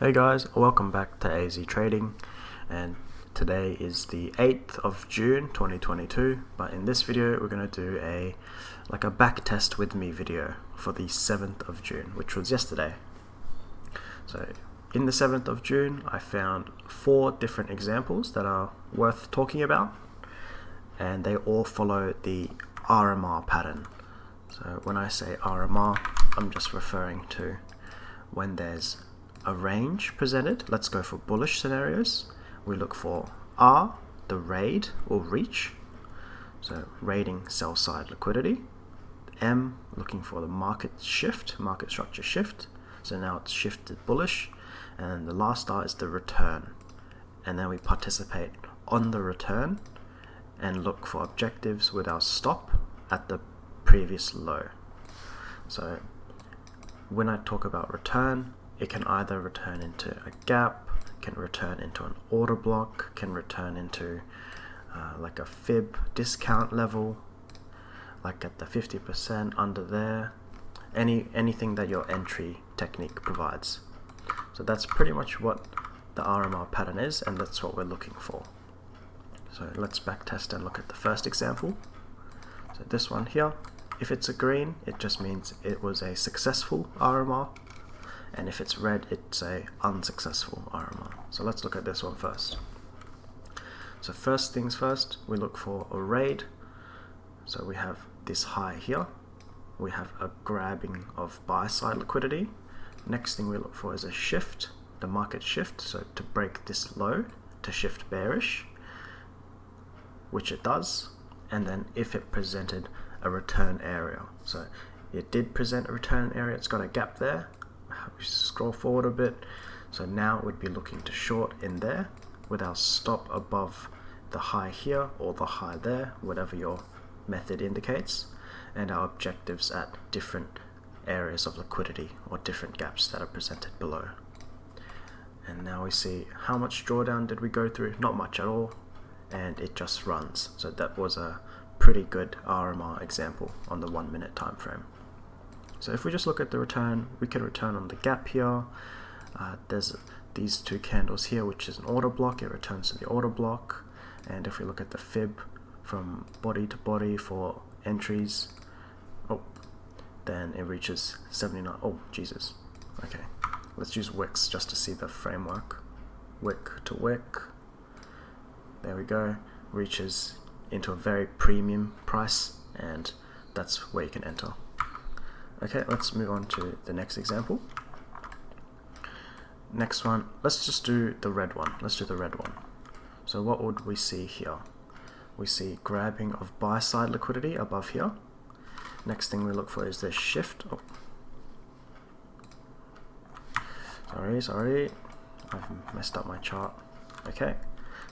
Hey guys, welcome back to AZ Trading, and today is the 8th of June 2022, but in this video we're going to do a backtest with me video for the 7th of June, which was yesterday. So in the 7th of June I found 4 different examples that are worth talking about, and they all follow the RMR pattern. So when I say RMR, I'm just referring to when there's a range presented. Let's go for bullish scenarios. We look for R, the raid or reach, so raiding sell side liquidity. M, looking for the market structure shift, so now it's shifted bullish. And then the last R is the return, and then we participate on the return and look for objectives with our stop at the previous low. So when I talk about return, it can either return into a gap, can return into an order block, can return into like a fib discount level, like at the 50% under there, anything that your entry technique provides. So that's pretty much what the RMR pattern is, and that's what we're looking for. So let's backtest and look at the first example. So this one here, if it's a green, it just means it was a successful RMR. And if it's red, it's a unsuccessful RMR. So let's look at this one first. So first things first, we look for a raid. So we have this high here. We have a grabbing of buy side liquidity. Next thing we look for is a shift, the market shift. So to break this low, to shift bearish, which it does. And then if it presented a return area. So it did present a return area, it's got a gap there. We scroll forward a bit, so now we'd be looking to short in there with our stop above the high here or the high there, whatever your method indicates, and our objectives at different areas of liquidity or different gaps that are presented below. And now we see how much drawdown did we go through. Not much at all, and it just runs. So that was a pretty good RMR example on the 1 minute time frame. So if we just look at the return, we can return on the gap here. There's these 2 candles here, which is an order block. It returns to the order block. And if we look at the fib from body to body for entries, then it reaches 79. Oh, Jesus. Okay, let's use wicks just to see the framework. Wick to wick. There we go. Reaches into a very premium price, and that's where you can enter. Okay, let's move on to the next example. Next one, let's just do the red one. Let's do the red one. So what would we see here? We see grabbing of buy side liquidity above here. Next thing we look for is this shift. Sorry, I've messed up my chart. Okay,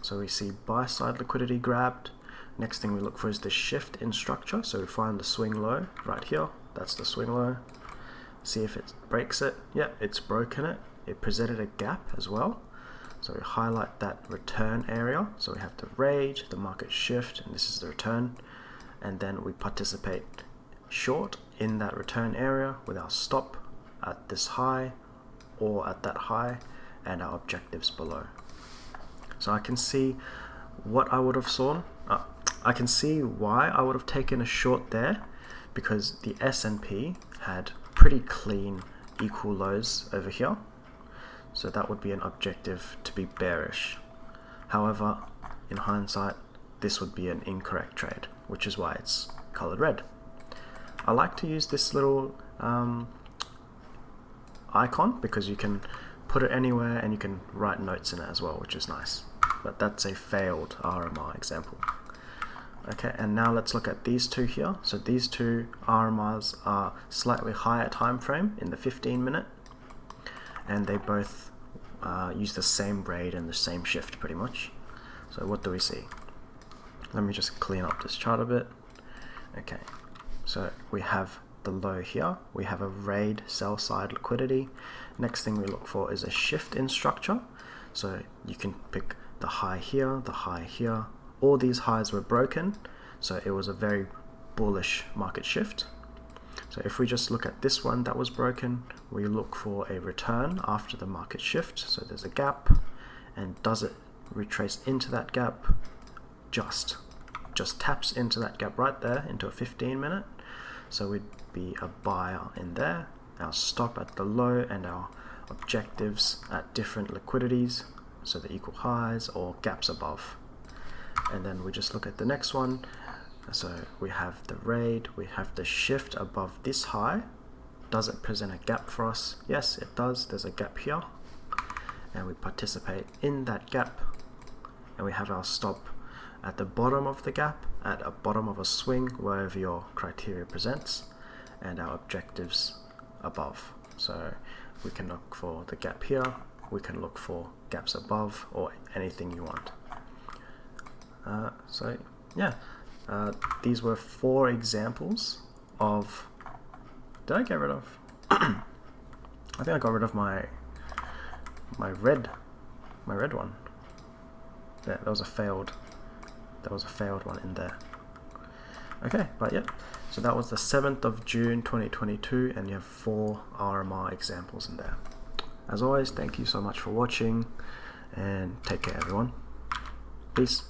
so we see buy side liquidity grabbed. Next thing we look for is the shift in structure. So we find the swing low right here. That's the swing low. See if it breaks it. Yeah, it's broken it. It presented a gap as well. So we highlight that return area. So we have the raid, the market shift, and this is the return. And then we participate short in that return area with our stop at this high or at that high and our objectives below. So I can see what I would have saw. I can see why I would have taken a short there, because the S&P had pretty clean equal lows over here, so that would be an objective to be bearish. However, in hindsight, this would be an incorrect trade, which is why it's colored red. I like to use this little icon because you can put it anywhere and you can write notes in it as well, which is nice. But that's a failed RMR example. Okay, and now let's look at these 2 here. So these 2 RMRs are slightly higher time frame in the 15 minute, and they both use the same raid and the same shift pretty much. So what do we see? Let me just clean up this chart a bit. Okay, so we have the low here. We have a raid sell side liquidity. Next thing we look for is a shift in structure. So you can pick the high here, the high here. All these highs were broken, so it was a very bullish market shift. So if we just look at this one that was broken, we look for a return after the market shift. So there's a gap, and does it retrace into that gap? Just taps into that gap right there, into a 15-minute. So we'd be a buyer in there, our stop at the low, and our objectives at different liquidities, so the equal highs or gaps above. And then we just look at the next one. So we have the raid, we have the shift above this high. Does it present a gap for us? Yes, it does. There's a gap here, and we participate in that gap, and we have our stop at the bottom of the gap, at a bottom of a swing, wherever your criteria presents, and our objectives above. So we can look for the gap here, we can look for gaps above, or anything you want. So yeah, these were 4 examples of, did I get rid of, I think I got rid of my red one. There was a failed one in there. Okay, but yeah, so that was the 7th of June 2022, and you have 4 RMR examples in there. As always, thank you so much for watching, and take care everyone. Peace.